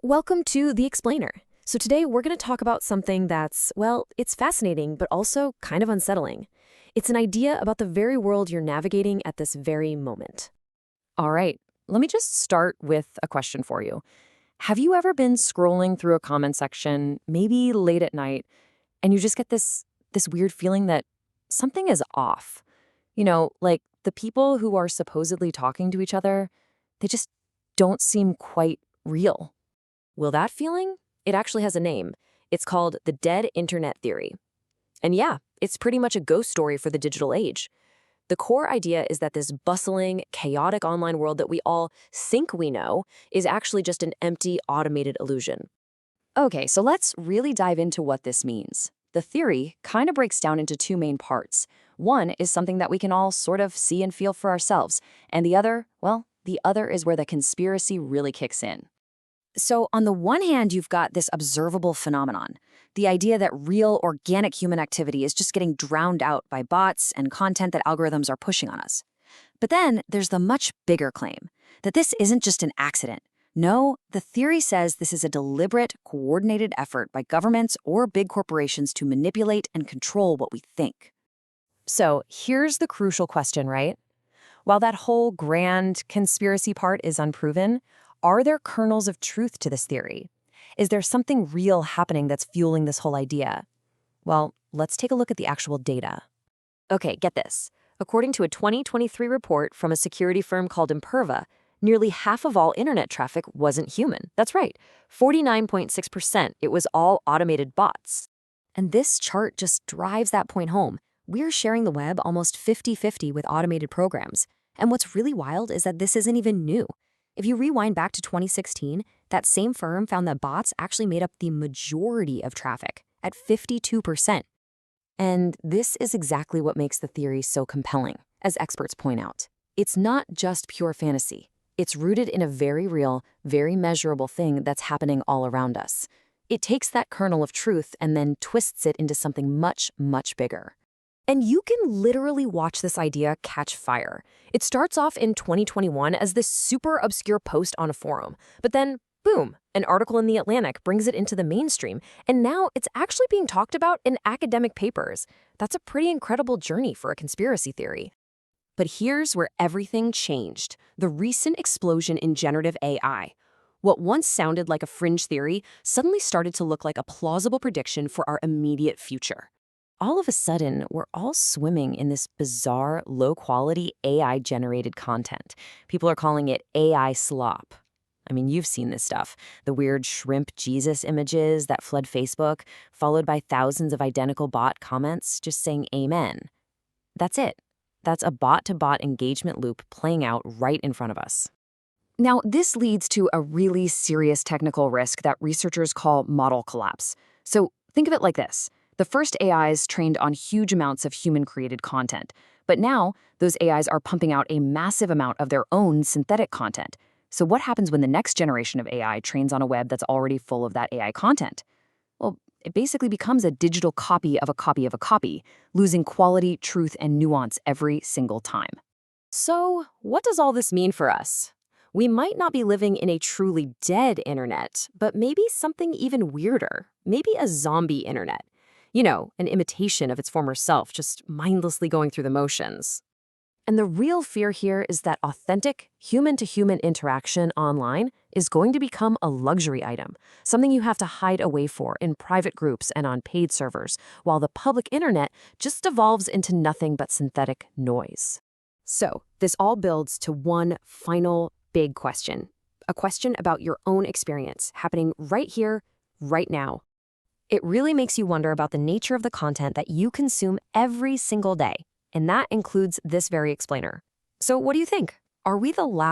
Welcome to The Explainer. So today we're going to talk about something that's, well, it's fascinating, but also kind of unsettling. It's an idea about the very world you're navigating at this very moment. All right, let me just start with a question for you. Have you ever been scrolling through a comment section, maybe late at night, and you just get this weird feeling that something is off? Like the people who are supposedly talking to each other, they just don't seem quite real. Well, that feeling? It actually has a name. It's called the dead internet theory. And yeah, it's pretty much a ghost story for the digital age. The core idea is that this bustling, chaotic online world that we all think we know is actually just an empty, automated illusion. Okay, so let's really dive into what this means. The theory kind of breaks down into two main parts. One is something that we can all sort of see and feel for ourselves, and the other, well, the other is where the conspiracy really kicks in. So on the one hand, you've got this observable phenomenon, the idea that real organic human activity is just getting drowned out by bots and content that algorithms are pushing on us. But then there's the much bigger claim that this isn't just an accident. No, the theory says this is a deliberate, coordinated effort by governments or big corporations to manipulate and control what we think. So here's the crucial question, right? While that whole grand conspiracy part is unproven, are there kernels of truth to this theory? Is there something real happening that's fueling this whole idea? Well, let's take a look at the actual data. Okay, get this. According to a 2023 report from a security firm called Imperva, nearly half of all internet traffic wasn't human. That's right, 49.6%. It was all automated bots. And this chart just drives that point home. We're sharing the web almost 50-50 with automated programs. And what's really wild is that this isn't even new. If you rewind back to 2016, that same firm found that bots actually made up the majority of traffic at 52%. And this is exactly what makes the theory so compelling, as experts point out. It's not just pure fantasy. It's rooted in a very real, very measurable thing that's happening all around us. It takes that kernel of truth and then twists it into something much, much bigger. And you can literally watch this idea catch fire. It starts off in 2021 as this super obscure post on a forum, but then, boom, an article in The Atlantic brings it into the mainstream, and now it's actually being talked about in academic papers. That's a pretty incredible journey for a conspiracy theory. But here's where everything changed: the recent explosion in generative AI. What once sounded like a fringe theory suddenly started to look like a plausible prediction for our immediate future. All of a sudden, we're all swimming in this bizarre, low-quality AI-generated content. People are calling it AI slop. I mean, you've seen this stuff. The weird shrimp Jesus images that flood Facebook, followed by thousands of identical bot comments just saying amen. That's it. That's a bot-to-bot engagement loop playing out right in front of us. Now, this leads to a really serious technical risk that researchers call model collapse. So think of it like this. The first AIs trained on huge amounts of human-created content, but now those AIs are pumping out a massive amount of their own synthetic content. So what happens when the next generation of AI trains on a web that's already full of that AI content? Well, it basically becomes a digital copy of a copy of a copy, losing quality, truth, and nuance every single time. So, what does all this mean for us? We might not be living in a truly dead internet, but maybe something even weirder, maybe a zombie internet. An imitation of its former self, just mindlessly going through the motions. And the real fear here is that authentic, human-to-human interaction online is going to become a luxury item, something you have to hide away for in private groups and on paid servers, while the public internet just devolves into nothing but synthetic noise. So, this all builds to one final big question, a question about your own experience happening right here, right now. It really makes you wonder about the nature of the content that you consume every single day, and that includes this very explainer. So what do you think? Are we the last